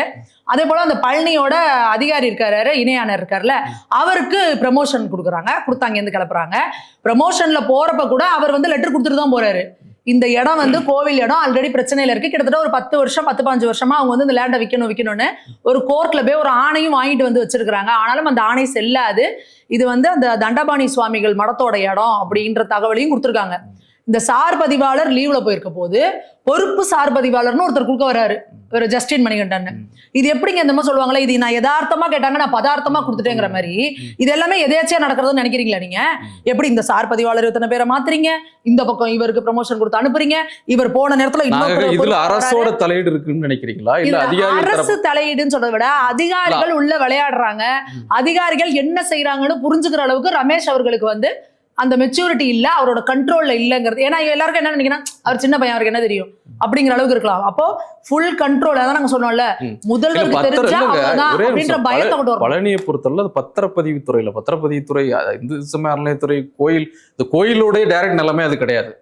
Speaker 1: அதே போல அந்த பழனியோட அதிகாரி இருக்காரு, இணையாளர் இருக்காருல்ல, அவருக்கு ப்ரமோஷன் கொடுக்குறாங்க, கொடுத்தாங்க இருந்து கிளப்புறாங்க. ப்ரமோஷன்ல போறப்ப கூட அவர் வந்து லெட்டர் கொடுத்துட்டு தான் போறாரு. இந்த இடம் வந்து கோவில் இடம் ஆல்ரெடி பிரச்சனையில இருக்கு, கிட்டத்தட்ட ஒரு 10 வருஷம் 10-15 வருஷமா அவங்க வந்து இந்த லேண்டை விற்கணும்னு ஒரு கோர்ட்ல போய் ஒரு ஆணையும் வாங்கிட்டு வந்து வச்சிருக்காங்க. ஆனாலும் அந்த ஆணை செல்லாது. இது வந்து அந்த தண்டபாணி சுவாமிகள் மடத்தோட இடம் அப்படின்ற தகவலையும் கொடுத்துருக்காங்க. இந்த சார் பதிவாளர் லீவ்ல போயிருக்க போது பொறுப்பு சார் பதிவாளர்னு ஒருத்தர் குறுக்க வராரு, ஒரு ஜஸ்டின் மணிகண்டன். இது எப்படிங்க இந்த மாதிரி சொல்லுவாங்களே, இது நான் யதார்த்தமா கேட்டாங்க நான் பதார்த்தமா கொடுத்துட்டேங்கிற மாதிரி, இது எல்லாமே எதேச்சியா நடக்கிறதுன்னு நினைக்கிறீங்களா நீங்க? எப்படி இந்த சார் பதிவாளர் இத்தனை பேரை மாத்துறீங்க, இந்த பக்கம் இவருக்கு ப்ரமோஷன் கொடுத்து அனுப்புறீங்க, இவர் போன நேரத்துல
Speaker 2: இதுல அரசோட தலையீடு இருக்குன்னு நினைக்கிறீங்களா? இல்ல
Speaker 1: அரசு தலையீடுன்னு சொல்றதை விட அதிகாரிகள் உள்ள விளையாடுறாங்க. அதிகாரிகள் என்ன செய்யறாங்கன்னு புரிஞ்சுக்கிற அளவுக்கு ரமேஷ் அவர்களுக்கு வந்து அந்த மெச்சூரிட்டி இல்ல, அவரோட கண்ட்ரோல்ல இல்லங்கிறது. ஏன்னா எல்லாருக்கும் என்ன நினைக்கிறேன், அவர் சின்ன பையன், அவருக்கு என்ன தெரியும் அப்படிங்கிற அளவுக்கு இருக்கலாம். அப்போ ஃபுல் கண்ட்ரோல். அதான் நாங்க சொன்னோம்ல, முதல்வருக்கு தெரிஞ்சா அப்படின்ற பயத்தை கொண்டு வரும்.
Speaker 2: பழனியை பொறுத்தவரை அது பத்திரப்பதிவுத்துறையில, பத்திரப்பதிவுத்துறை இந்து சமய அறநிலையத்துறை கோயில், இந்த கோயிலோட டைரக்ட் நிலைமை அது கிடையாது.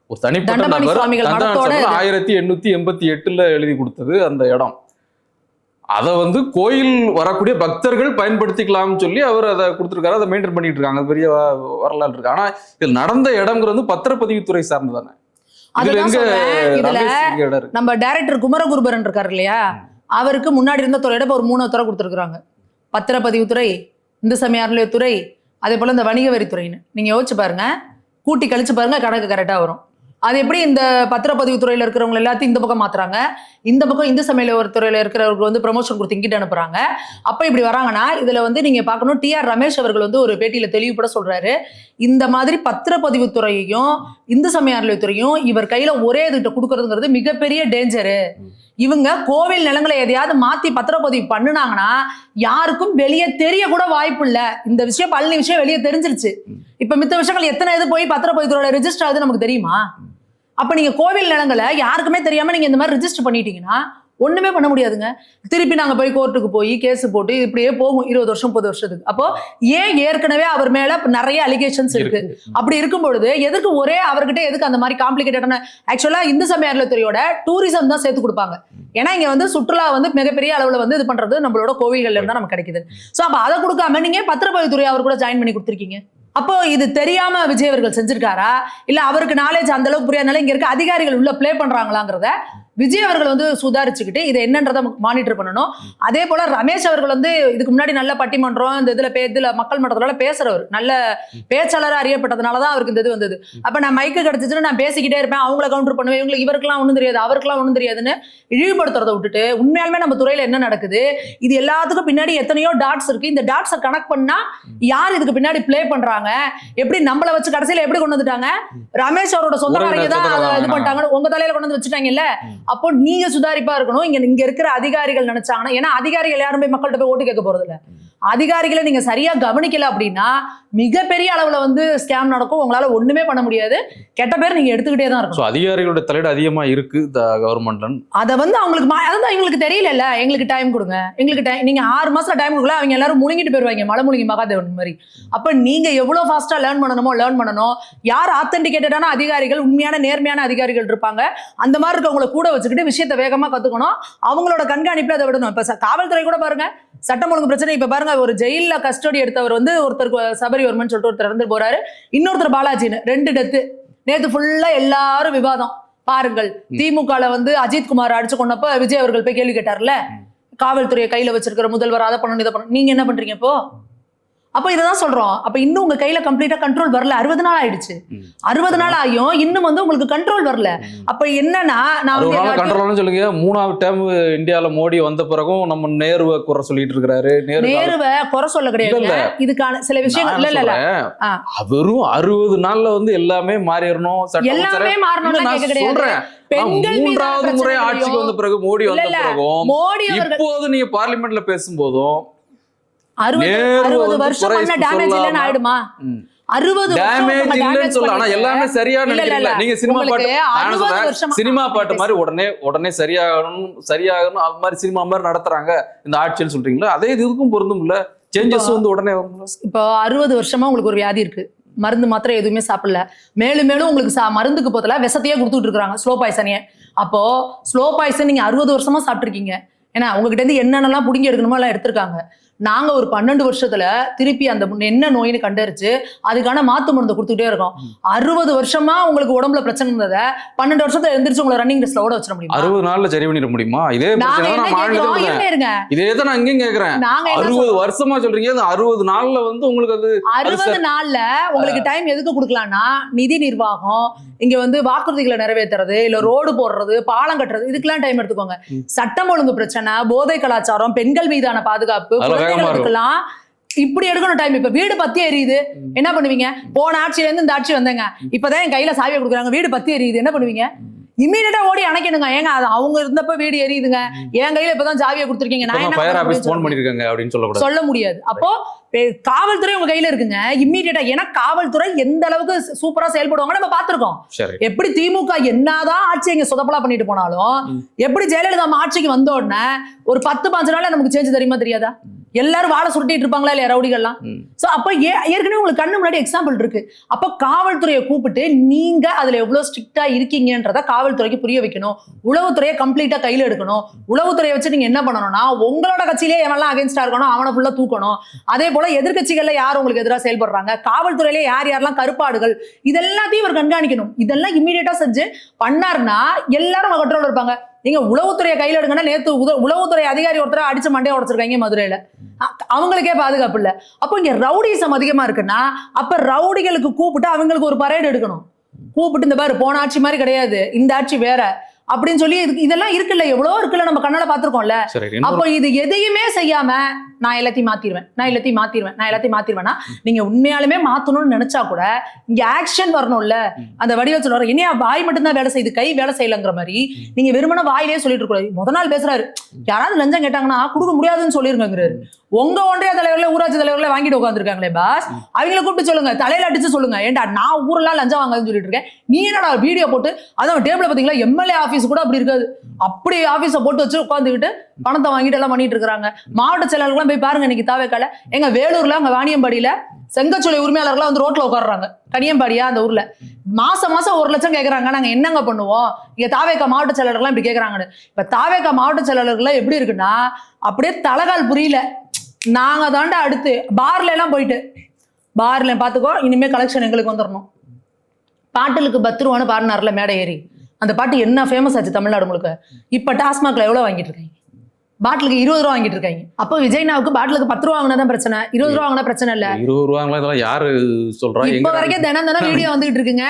Speaker 2: ஒரு தனிப்பட்ட நபர் 1888 எழுதி கொடுத்தது அந்த இடம். அதை வந்து கோயில் வரக்கூடிய பக்தர்கள் பயன்படுத்திக்கலாம்னு சொல்லி அவர் அதை கொடுத்துருக்காரு. அதை மெயின்டைன் பண்ணிட்டு இருக்காங்க. அது பெரிய வரலாறு இருக்கு. ஆனா இதில் நடந்த இடம்ங்கிறது வந்து பத்திரப்பதிவுத்துறை சார்ந்ததானே.
Speaker 1: நம்ம டைரக்டர் குமரகுருபரன் இருக்காரு இல்லையா, அவருக்கு முன்னாடி இருந்த துறையிட ஒரு 3 துறை கொடுத்துருக்காங்க. பத்திரப்பதிவுத்துறை, இந்து சமய அறநிலையத்துறை, அதே போல இந்த வணிக வரித்துறைன்னு. நீங்க யோசிச்சு பாருங்க, கூட்டி கழிச்சு பாருங்க, கணக்கு கரெக்டா வரும். அது எப்படி இந்த பத்திரப்பதிவு துறையில இருக்கிறவங்க எல்லாத்தையும் இந்த பக்கம் மாத்துறாங்க, இந்த பக்கம் இந்து சமய ஒரு துறையில இருக்கிறவருக்கு வந்து ப்ரமோஷன் கொடுத்து இங்கிட்டு அனுப்புறாங்க. அப்ப இப்படி வராங்கன்னா இதுல வந்து நீங்க பார்க்கணும், டிஆர் ரமேஷ் அவர்கள் வந்து ஒரு பேட்டியில தெளிவுபட சொல்றாரு, இந்த மாதிரி பத்திரப்பதிவு துறையையும் இந்து சமய அறநிலையத்துறையும் இவர் கையில ஒரே இதுகிட்ட கொடுக்கறதுங்கிறது மிகப்பெரிய டேஞ்சரு. இவங்க கோவில் நிலங்களை எதையாவது மாத்தி பத்திரப்பதிவு பண்ணுனாங்கன்னா யாருக்கும் வெளியே தெரிய கூட வாய்ப்பு இல்ல. இந்த விஷயம் பழனி விஷயம் வெளியே தெரிஞ்சிருச்சு. இப்ப மித்த விஷயங்கள் எத்தனை இது போய் பத்திரப்பதிவுத்துறையோட ரெஜிஸ்டர் ஆகுது நமக்கு தெரியுமா? அப்ப நீங்க கோவில் நிலங்களை யாருக்குமே தெரியாம நீங்க இந்த மாதிரி ரெஜிஸ்டர் பண்ணிட்டீங்கன்னா ஒண்ணுமே பண்ண முடியாதுங்க. திருப்பி நாங்க போய் கோர்ட்டுக்கு போய் கேஸ் போட்டு இப்படியே போகும் 20 வருஷம் 30 வருஷத்துக்கு. அப்போ ஏன் ஏற்கனவே அவர் மேல நிறைய அலிகேஷன்ஸ் இருக்கு. அப்படி இருக்கும் பொழுது எதுக்கு ஒரே அவர்கிட்ட எதுக்கு அந்த மாதிரி காம்ப்ளிகேட்டடான, ஆக்சுவலா இந்து சமய அறநிலையத்துறையோட டூரிசம் தான் சேர்த்து கொடுப்பாங்க. ஏன்னா இங்க வந்து சுற்றுலா வந்து மிகப்பெரிய அளவுல வந்து இது பண்றது நம்மளோட கோவில்கள்ல இருந்தா நமக்கு கிடைக்குது. சோ அப்ப அதை கொடுக்காம நீங்க பத்திரப்பதிவுத்துறை அவர் கூட ஜாயின் பண்ணி கொடுத்துருக்கீங்க. அப்போ இது தெரியாம விஜய் அவர்கள் செஞ்சிருக்காரா, இல்ல அவருக்கு நாலேஜ் அந்த அளவுக்கு புரியாதனால இங்க இருக்க அதிகாரிகள் உள்ள பிளே பண்றாங்களாங்கிறத விஜய் அவர்கள் வந்து சுதாரிச்சுக்கிட்டு இதை என்னன்றதை மானிட்டர் பண்ணணும். அதே போல ரமேஷ் அவர்கள் வந்து இதுக்கு முன்னாடி நல்ல பட்டிமன்றம் இந்த இதுல மக்கள் மன்றத்துல பேசுறவர், நல்ல பேச்சாளராக அறியப்பட்டதுனாலதான் அவருக்கு இந்த இது வந்தது. அப்ப நான் மைக்கு கிடைச்சிச்சுன்னு நான் பேசிக்கிட்டே இருப்பேன், அவங்கள கவுண்டர் பண்ணுவேன், இவங்களுக்கு இவருக்கெல்லாம் ஒண்ணும் தெரியாது அவருக்கெல்லாம் ஒண்ணும் தெரியாதுன்னு இழிவுபடுத்துறதை விட்டுட்டு உண்மையாலுமே நம்ம துறையில என்ன நடக்குது, இது எல்லாத்துக்கும் பின்னாடி எத்தனையோ டாட்ஸ் இருக்கு, இந்த டாட்ஸை கனெக்ட் பண்ணா யார் இதுக்கு பின்னாடி பிளே பண்றாங்க, எப்படி நம்மள வச்சு கடைசியில எப்படி கொண்டு வந்துட்டாங்க, ரமேஷ் அவரோட சொந்தக்காரங்க தான் இது பண்ணிட்டாங்க, உங்க தலையில கொண்டு வந்து வச்சுட்டாங்கல்ல. அப்போ நீங்க சுதாரிப்பா இருக்கணும். இங்க இருக்கிற அதிகாரிகள் நினைச்சாங்கன்னா, ஏன்னா அதிகாரிகள் யாரும் போய் மக்கள்கிட்ட போய் ஓட்டு கேட்க போறது இல்ல, அதிகாரிகளை நீங்க சரியா கவனிக்கல அப்படின்னா மிகப்பெரிய அளவுல வந்து ஸ்கேம் நடக்கும். உங்களால ஒண்ணுமே பண்ண முடியாது. கெட்ட பேர் நீங்க எடுத்துக்கிட்டே தான் இருக்கும்.
Speaker 2: அதிகாரிகளோட தலையீடு அதிகமா இருக்கு கவர்மெண்ட்ல.
Speaker 1: அதை வந்து அவங்களுக்கு அதான் எங்களுக்கு தெரியல, எங்களுக்கு டைம் கொடுங்க, எங்களுக்கு டைம், நீங்க 6 மாசம் டைம் கொடுக்கல, அவங்க எல்லாரும் முழுங்கிட்டு போயிருவாங்க, மலை முழுங்கி மகாதேவன் மாதிரி. அப்ப நீங்க எவ்வளவு ஃபாஸ்டா லேர்ன் பண்ணணும். யார் ஆத்தென்டிகேட்டடான அதிகாரிகள், உண்மையான நேர்மையான அதிகாரிகள் இருப்பாங்க, அந்த மாதிரி இருக்கவங்களை கூட வச்சுக்கிட்டு விஷயத்தை வேகமா கத்துக்கணும். அவங்களோட கண்காணிப்புல அதை விடணும். இப்ப காவல்துறை கூட பாருங்க, சட்டம் ஒழுங்கு பிரச்சனை. இப்ப பாருங்க, ஒரு ஜெயில கஸ்டடி எடுத்தவர் வந்து ஒருத்தருக்கு சபரிவர்மன் சொல்லிட்டு ஒருத்தர் இறந்து போறாரு, இன்னொருத்தர் பாலாஜின்னு, 2 டெத்து. நேத்து ஃபுல்லா எல்லாரும் விவாதம் பாருங்கள். திமுகல வந்து அஜித் குமார் அடிச்சு கொண்டப்ப விஜய் அவர்கள் போய் கேள்வி கேட்டார்ல, காவல்துறையை கையில வச்சிருக்கிற முதல்வர் அதை பண்ணணும் இதை பண்ணணும், நீங்க என்ன பண்றீங்க இப்போ? அப்ப இததான் சொல்றோம். அப்ப இன்னும் உங்க கையில கம்ப்ளீட்டா கண்ட்ரோல் வரல. 60 நாள் ஆயிடுச்சு. 60 நாள் ஆயும் இன்னும் வந்து உங்களுக்கு கண்ட்ரோல் வரல. அப்ப என்னன்னா, நான்
Speaker 2: கண்ட்ரோல்னு சொல்லுங்க. 3வது டைம் இந்தியால மோடி வந்த பிறகும் நம்ம நேருவை குறை சொல்லிட்டு இருக்காரு.
Speaker 1: நேருவை குறை சொல்ல கிடையாது. இதுக்கான சில விஷயங்கள் இல்ல
Speaker 2: வெறும் 60 நாள்ல வந்து எல்லாமே மாறிடணும், எல்லாமே மாறணும். பெண்கள் 3வது முறை ஆட்சிக்கு வந்த பிறகு மோடி வந்த பிறகும் இப்போது நீங்க பார்லிமெண்ட்ல பேசும்போதும்
Speaker 1: 60 வருஷம் பண்ண டேமேஜ் இல்லன்னு ஆயிடுமா? 60
Speaker 2: எல்லாமே சரியா நினைக்கிறீங்களா நீங்க? சினிமா பாட்டு மாதிரி உடனே சரியாகணும் அது மாதிரி சினிமா மாதிரி நடத்துறாங்க இந்த ஆட்சின்னு சொல்றீங்களா? அதே இதுக்கும் பொருந்தும் இல்ல, சேஞ்சஸ் வந்து உடனே வரும்.
Speaker 1: இப்போ 60 வருஷமா உங்களுக்கு ஒரு வியாதி இருக்கு, மருந்து மாத்திரை எதுவுமே சாப்பிடல, மேலும் உங்களுக்கு மருந்துக்கு போதல விஷத்தையே கொடுத்துட்டு இருக்காங்க, ஸ்லோ பாய்சனே. அப்போ ஸ்லோ பாய்சன் நீங்க 60 வருஷமா சாப்பிட்டுருக்கீங்க. ஏன்னா உங்ககிட்ட இருந்து என்னென்னலாம் புடுங்கி எடுக்கணுமோ எல்லாம் எடுத்திருக்காங்க. நாங்க ஒரு 12 வருஷத்துல திருப்பி அந்த என்ன நோயின்னு கண்டறிச்சு அதுக்கான மாத்து மருந்து கொடுத்துட்டே இருக்கோம். 60 வருஷமா உங்களுக்கு உடம்புல பிரச்சனை இருந்ததை 12 வருஷத்துல எழுந்திரிச்சு உங்களை ரன்னிங் லிஸ்ட்ல ஓட வச்சிட முடியுமா?
Speaker 2: 60 நாள்ல சரி பண்ணிட முடியுமா? இதே
Speaker 1: நாங்க என்ன கேக்குறோம், இருங்க.
Speaker 2: இதேதான் நான் இங்கேயும் கேக்குறேன்.
Speaker 1: நாங்க
Speaker 2: 60 வருஷமா சொல்றீங்க, அந்த 60 நாள்ல வந்து உங்களுக்கு அது
Speaker 1: 60 நாள்ல உங்களுக்கு டைம் எதுக்கு கொடுக்கலாம்னா நிதி நிர்வாகம், இங்க வந்து வாக்குறுதிகளை நிறைவேற்றுறது, இல்ல ரோடு போடுறது, பாலம் கட்டுறது, இதுக்கெல்லாம் டைம் எடுத்துக்கோங்க. சட்டம் ஒழுங்கு பிரச்சனை, போதை கலாச்சாரம், பெண்கள் மீதான பாதுகாப்பு, குழந்தைகளுக்கெல்லாம் இப்படி எடுக்கணும் டைம். இப்ப வீடு பத்தி எரியுது, என்ன பண்ணுவீங்க? போன ஆட்சியில இருந்து இந்த ஆட்சி வந்தங்க, இப்பதான் என் கையில சாவியை கொடுக்குறாங்க, வீடு பத்தி எரியுது, என்ன பண்ணுவீங்க? இம்மீடியட்டா ஓடி அணைக்கணுங்க. ஏங்க அது அவங்க இருந்தப்ப வீடு எரியுதுங்க, என் கையில இப்பதான் சாவியை கொடுத்துருக்கீங்க, நான் என்ன சொல்ல முடியாது. அப்போ காவல்துறை உங்க கையில இருக்குங்க, இம்மீடியட்டா. ஏன்னா காவல்துறை எந்த அளவுக்கு சூப்பரா செயல்படுவாங்க நம்ம பாத்துருக்கோம். எப்படி திமுக என்னதான் ஆட்சி இங்க சொதப்பலா பண்ணிட்டு போனாலும், எப்படி ஜெயலலிதா ஆட்சிக்கு வந்த உடனே ஒரு 10-15 நாள்ல நமக்கு சேஞ்ச் தெரியுமா தெரியாதா? எல்லாரும் வாழை சுருட்டிட்டு இருப்பாங்களா இல்லையா ரவுடிகள்லாம்? சோ அப்ப ஏற்கனவே உங்களுக்கு கண்ணு முன்னாடி எக்ஸாம்பிள் இருக்கு. அப்ப காவல்துறையை கூப்பிட்டு நீங்க அதுல எவ்வளவு ஸ்ட்ரிக்டா இருக்கீங்கன்றத காவல்துறைக்கு புரிய வைக்கணும். உளவுத்துறையை கம்ப்ளீட்டா கையில எடுக்கணும். உளவுத்துறையை வச்சு நீங்க என்ன பண்ணணும்னா, உங்களோட கட்சியிலே எவெல்லாம் அகேன்ஸ்டா இருக்கணும் அவனை ஃபுல்லா தூக்கணும். அதே போல எதிர்கட்சிகள்ல யார் உங்களுக்கு எதிராக செயல்படுறாங்க, காவல்துறையிலே யார் யாரெல்லாம் கருப்பாடுகள், இதெல்லாத்தையும் இவர் கண்காணிக்கணும். இதெல்லாம் இம்மீடியட்டா செஞ்சு பண்ணாருன்னா எல்லாரும் கண்ட்ரோல் இருப்பாங்க. நீங்க உளவுத்துறையை கையில எடுங்கன்னா, நேத்து உளவுத்துறை அதிகாரி ஒருத்தர் அடிச்ச மண்டையை உடைச்சிருக்காங்க மதுரையில, அவங்களுக்கே பாதுகாப்பு இல்ல. அப்போ இங்க ரவுடிசம் அதிகமா இருக்குன்னா, அப்ப ரவுடிகளுக்கு கூப்பிட்டு அவங்களுக்கு ஒரு பரேட் எடுக்கணும். கூப்பிட்டு இந்த பாரு போன ஆட்சி மாதிரி கிடையாது, இந்த ஆட்சி வேற அப்படின்னு சொல்லி இதெல்லாம் இருக்குல்ல, எவ்வளவு இருக்குல்ல, நம்ம கண்ணால பாத்துருக்கோம்ல. அப்போ இது எதையுமே செய்யாம நான் எல்லாத்தையும் மாத்திருவேன்னா, நீங்க உண்மையாலுமே மாத்தணும்னு நினைச்சா கூட இங்க ஆக்ஷன் வரணும்ல. அந்த வடிவ சொல்ற என்ன வாய் மட்டும்தான் வேலை செய்யுது, கை வேலை செய்யலங்கிற மாதிரி நீங்க வெறுமன வாயிலே சொல்லிட்டு இருக்கூடாது. முதல் நாள் பேசுறாரு, யாராவது லஞ்சம் கேட்டாங்கன்னா கொடுக்க முடியாதுன்னு சொல்லிருங்கிறாரு. உங்க ஒன்றிய தலைவர்களே ஊராட்சி தலைவர்களே வாங்கிட்டு உட்காந்துருக்காங்களே பாஸ், அவங்களை கூப்பிட்டு சொல்லுங்க, தலையில அடிச்சு சொல்லுங்க, ஏன்டா நான் ஊரெல்லாம் லஞ்சம் வாங்காதுன்னு சொல்லிட்டு இருக்கேன், நீ என்னடா வீடியோ போட்டு அதான் டேபிள் பாத்தீங்களா, எம்எல்ஏ ஆபீஸ் கூட அப்படி இருக்காது, அப்படி ஆபீஸை போட்டு வச்சு உட்காந்துக்கிட்டு பணத்தை வாங்கிட்டு எல்லாம் பண்ணிட்டு இருக்காங்க. மாவட்ட செயலாளர்கள் போய் பாருங்க, இன்னைக்கு தாவேக்கால எங்க வேலூர்ல அங்க வாணியம்பாடியில செங்கச்சோலை உரிமையாளர்கள் வந்து ரோட்ல உட்காடுறாங்க. கனியம்பாடியா அந்த ஊர்ல மாசம் 1 லட்சம் கேட்கறாங்க. நாங்க என்னங்க பண்ணுவோம்? இங்க தாவேக்கா மாவட்ட செயலாளர்கள் இப்படி கேட்கறாங்கன்னு. இப்ப தாவேக்கா மாவட்ட செயலாளர்கள் எப்படி இருக்குன்னா, அப்படியே தலகால் புரியல. நாங்க தாண்டா அடுத்து பார்ல எல்லாம் போயிட்டு, பார்ல பாத்துக்கோ இனிமே கலெக்ஷன் எங்களுக்கு வந்துடணும். பாட்டலுக்கு 10 ரூபான்னு பாடினார்ல மேடை ஏறி, அந்த பாட்டு என்ன ஃபேமஸ் ஆச்சு தமிழ்நாடு முழுக்க. இப்ப டாஸ்மாக்ல எவ்வளவு வாங்கிட்டு இருக்காங்க? பாட்டிலுக்கு 20 ரூபா வாங்கிட்டு இருக்காங்க. அப்போ விஜய்னாவுக்கு பாட்டிலுக்கு 10 ரூபா வாங்கினா தான் பிரச்சனை, 20 ரூபா வாங்கினா பிரச்சனை இல்ல.
Speaker 2: 20 ரூபாங்களா இதெல்லாம் யாரு சொல்றா?
Speaker 1: இப்ப வரைக்கும் தினம் வீடியோ வந்துகிட்டு இருக்குங்க.